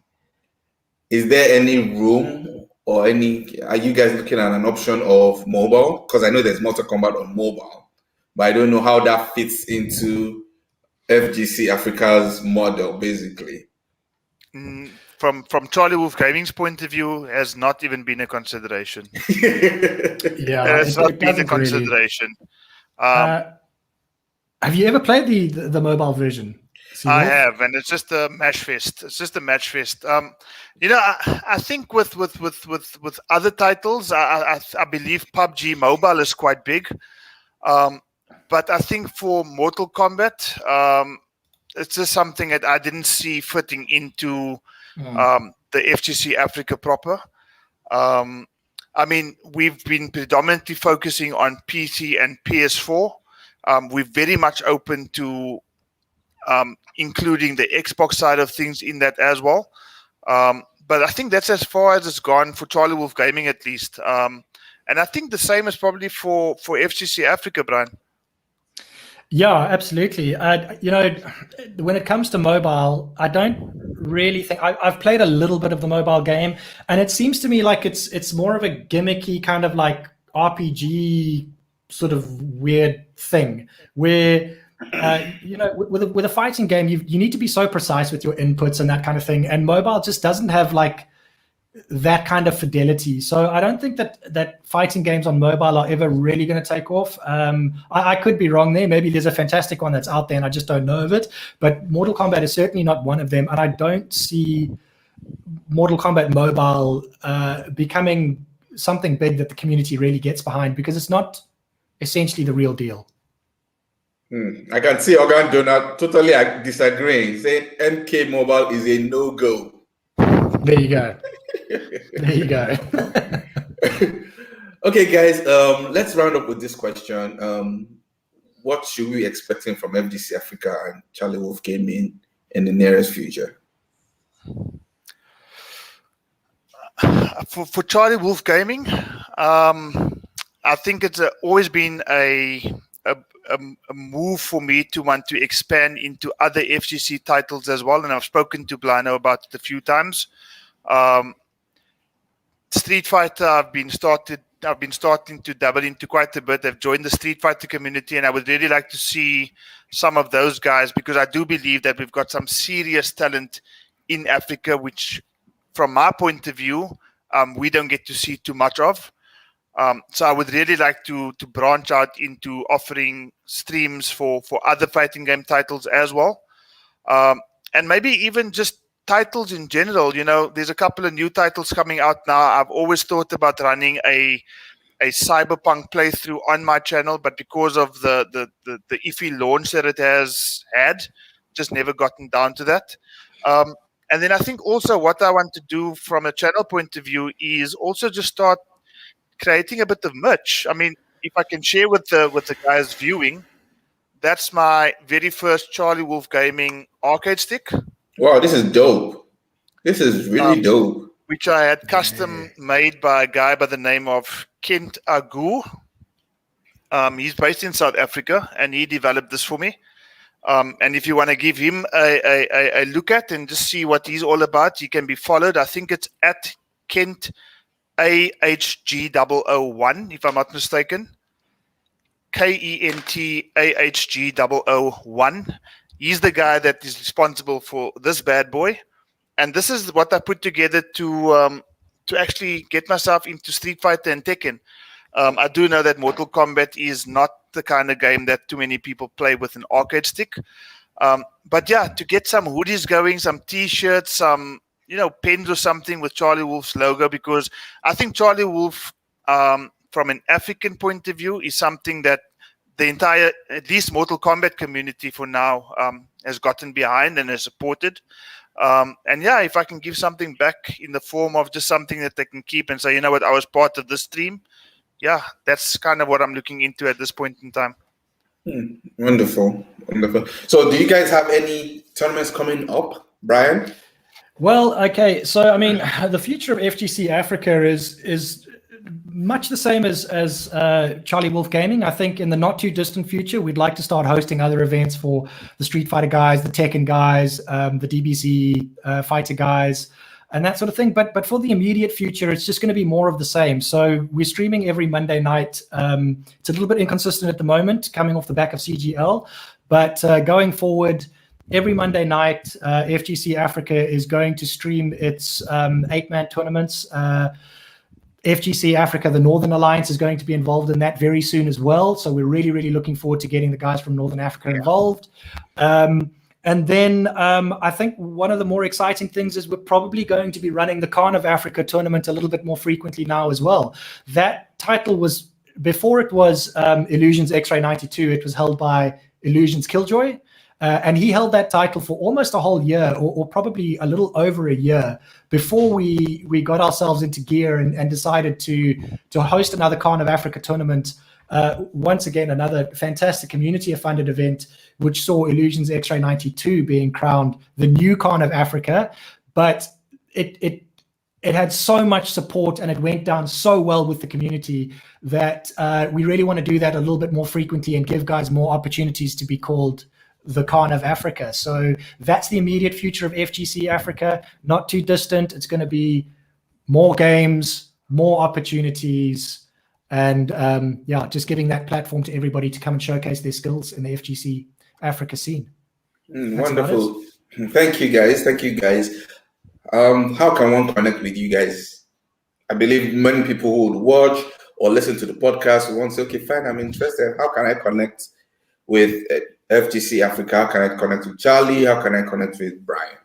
Is there any room or are you guys looking at an option of mobile? Because I know there's Mortal Kombat on mobile, but I don't know how that fits into FGC Africa's model, basically. From CharlieWolfGaming's point of view, has not even been a consideration. Yeah, it's not been a consideration. Really. Have you ever played the mobile version? I have, and it's just a match fest. It's just a match fest. You know, I think with other titles, I believe PUBG Mobile is quite big. But I think for Mortal Kombat, it's just something that I didn't see fitting into the FGC Africa proper. I mean, we've been predominantly focusing on PC and PS4. We're very much open to including the Xbox side of things in that as well. But I think that's as far as it's gone for CharlieWolfGaming, at least. And I think the same is probably for FGC Africa, Brian. Yeah, absolutely. You know, when it comes to mobile, I don't really think I've played a little bit of the mobile game, and it seems to me like it's more of a gimmicky kind of like RPG sort of weird thing where you know, with a fighting game, you need to be so precise with your inputs and that kind of thing, and mobile just doesn't have like that kind of fidelity. So I don't think that fighting games on mobile are ever really going to take off. I could be wrong there. Maybe there's a fantastic one that's out there and I just don't know of it. But Mortal Kombat is certainly not one of them. And I don't see Mortal Kombat Mobile becoming something big that the community really gets behind, because it's not essentially the real deal. I can see Organ Donald totally disagreeing, saying MK Mobile is a no-go. There you go. There you go. Okay, guys, let's round up with this question. What should we be expecting from FGC Africa and CharlieWolfGaming in the nearest future? For CharlieWolfGaming, I think it's always been a move for me to want to expand into other FGC titles as well, and I've spoken to Blion-O about it a few times. Street Fighter, I've been starting to dabble into quite a bit. I've joined the Street Fighter community, and I would really like to see some of those guys, because I do believe that we've got some serious talent in Africa, which, from my point of view, we don't get to see too much of. So I would really like to branch out into offering streams for other fighting game titles as well. And maybe even just titles in general, there's a couple of new titles coming out now. I've always thought about running a Cyberpunk playthrough on my channel, but because of the iffy launch that it has had, just never gotten down to that. And then I think also what I want to do from a channel point of view is also just start creating a bit of merch. I mean, if I can share with the guys viewing, that's my very first CharlieWolfGaming arcade stick. Wow, this is dope. This is really dope. Which I had custom made by a guy by the name of Kent Agu. He's based in South Africa, and he developed this for me. And if you want to give him a look at and just see what he's all about, he can be followed. I think it's at Kent AHG001, if I'm not mistaken. KENT AHG001. He's the guy that is responsible for this bad boy. And this is what I put together to actually get myself into Street Fighter and Tekken. I do know that Mortal Kombat is not the kind of game that too many people play with an arcade stick. But yeah, to get some hoodies going, some T-shirts, some pens or something with Charlie Wolf's logo, because I think Charlie Wolf, from an African point of view, is something that the entire, at least Mortal Kombat community for now, has gotten behind and has supported. And yeah, if I can give something back in the form of just something that they can keep and say, you know what, I was part of this stream. Yeah, that's kind of what I'm looking into at this point in time. Wonderful. So do you guys have any tournaments coming up, Brian? Well, okay. So, I mean, the future of FGC Africa is much the same as Charlie Wolf Gaming. I think in the not too distant future, we'd like to start hosting other events for the Street Fighter guys, the Tekken guys, the DBZ fighter guys, and that sort of thing. But for the immediate future, it's just going to be more of the same. So we're streaming every Monday night. It's a little bit inconsistent at the moment, coming off the back of CGL. But going forward, every Monday night, FGC Africa is going to stream its 8-man tournaments. FGC Africa, the Northern Alliance, is going to be involved in that very soon as well. So we're really, really looking forward to getting the guys from Northern Africa involved. And then I think one of the more exciting things is we're probably going to be running the Khan of Africa tournament a little bit more frequently now as well. That title was, before it was Illusions X-Ray 92, it was held by Illusions Killjoy. And he held that title for almost a whole year, or probably a little over a year, before we got ourselves into gear and decided to host another Khan of Africa tournament. Once again, another fantastic community-funded event, which saw Illusions X-Ray 92 being crowned the new Khan of Africa. But it had so much support and it went down so well with the community that we really want to do that a little bit more frequently and give guys more opportunities to be called the Khan of Africa. So that's the immediate future of FGC Africa. Not too distant. It's going to be more games, more opportunities, and just giving that platform to everybody to come and showcase their skills in the FGC Africa scene. Wonderful. Thank you guys. How can one connect with you guys? I believe many people who would watch or listen to the podcast will want to say, okay, fine, I'm interested. How can I connect with FGC Africa? How can I connect with Charlie? How can I connect with Brian?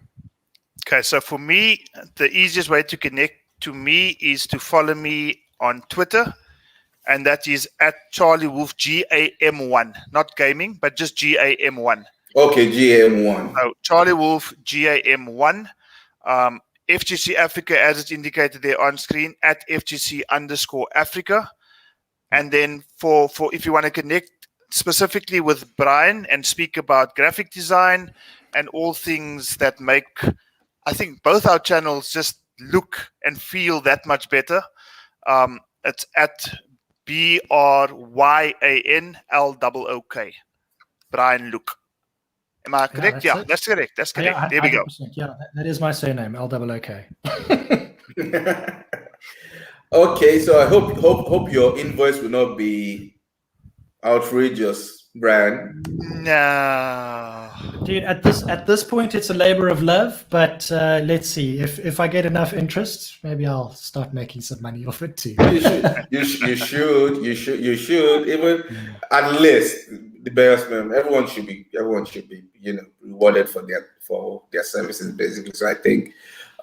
Okay, so for me, the easiest way to connect to me is to follow me on Twitter, and that is at CharlieWolf GAM1, not gaming, but just GAM1. Okay, GAM1. So CharlieWolf GAM1. FGC Africa, as it's indicated there on screen, at FGC_Africa. And then for if you want to connect specifically with Brian and speak about graphic design and all things that make, I think, both our channels just look and feel that much better, it's at BRYANLOOK, Brian Look. Am I correct? Yeah, that's correct. That's correct. Yeah, there we go. Yeah, that is my surname, LOOK. Okay, so I hope your invoice will not be outrageous, Brian. No, dude. At this point, it's a labor of love. But let's see if I get enough interest, maybe I'll start making some money off it too. You should. Even at least the best man. Everyone should be rewarded for for their services, basically. So I think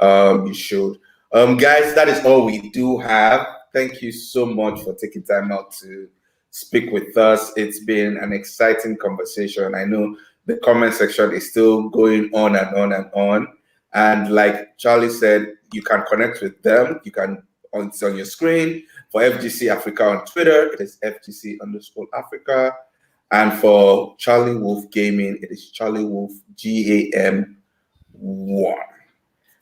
you should. Guys, that is all we do have. Thank you so much for taking time out to speak with us. It's been an exciting conversation. I know the comment section is still going on and on and on. And like Charlie said, you can connect with them. You can, it's on your screen. For FGC Africa on Twitter, it is FGC_Africa. And for CharlieWolfGaming, it is CharlieWolfGam1.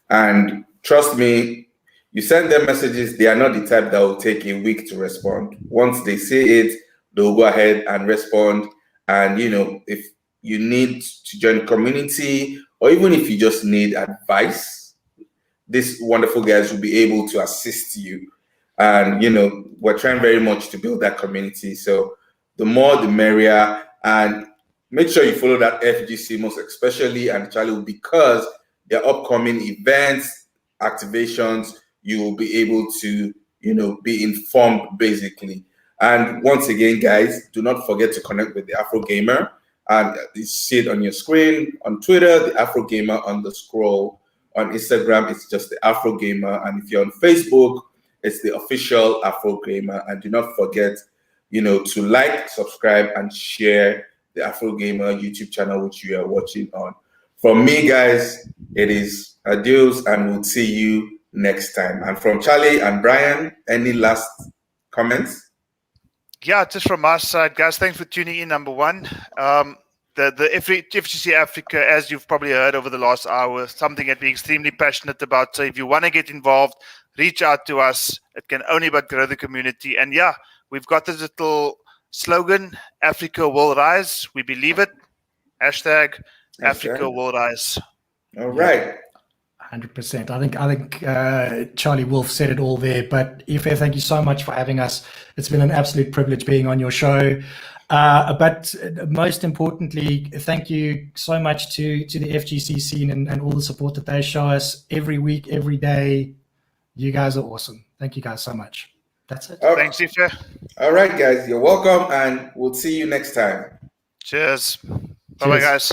And trust me, you send them messages, they are not the type that will take a week to respond. Once they see it, they'll go ahead and respond. And, you know, if you need to join community, or even if you just need advice, these wonderful guys will be able to assist you. And, you know, we're trying very much to build that community. So the more, the merrier. And make sure you follow that FGC most especially and Charlie, because their upcoming events, activations, you will be able to, you know, be informed basically. And once again, guys, do not forget to connect with the Afro Gamer. And you see it on your screen. On Twitter, the Afro Gamer _. On Instagram, it's just the Afro Gamer. And if you're on Facebook, it's the official Afro Gamer. And do not forget, you know, to like, subscribe, and share the Afro Gamer YouTube channel, which you are watching on. From me, guys, it is adios, and we'll see you next time. And from Charlie and Brian, any last comments? Yeah, just from our side, guys, thanks for tuning in, number one. The FGC Africa, as you've probably heard over the last hour, something that we're extremely passionate about. So if you want to get involved, reach out to us. It can only but grow the community. And yeah, we've got this little slogan, Africa will rise. We believe it. Hashtag Africa will rise. All right. 100%. I think Charlie Wolf said it all there. But Ife, thank you so much for having us. It's been an absolute privilege being on your show. But most importantly, thank you so much to the FGC scene and all the support that they show us every week, every day. You guys are awesome. Thank you guys so much. That's it. Thanks, Ife. All right, guys. You're welcome, and we'll see you next time. Cheers. Bye-bye, guys.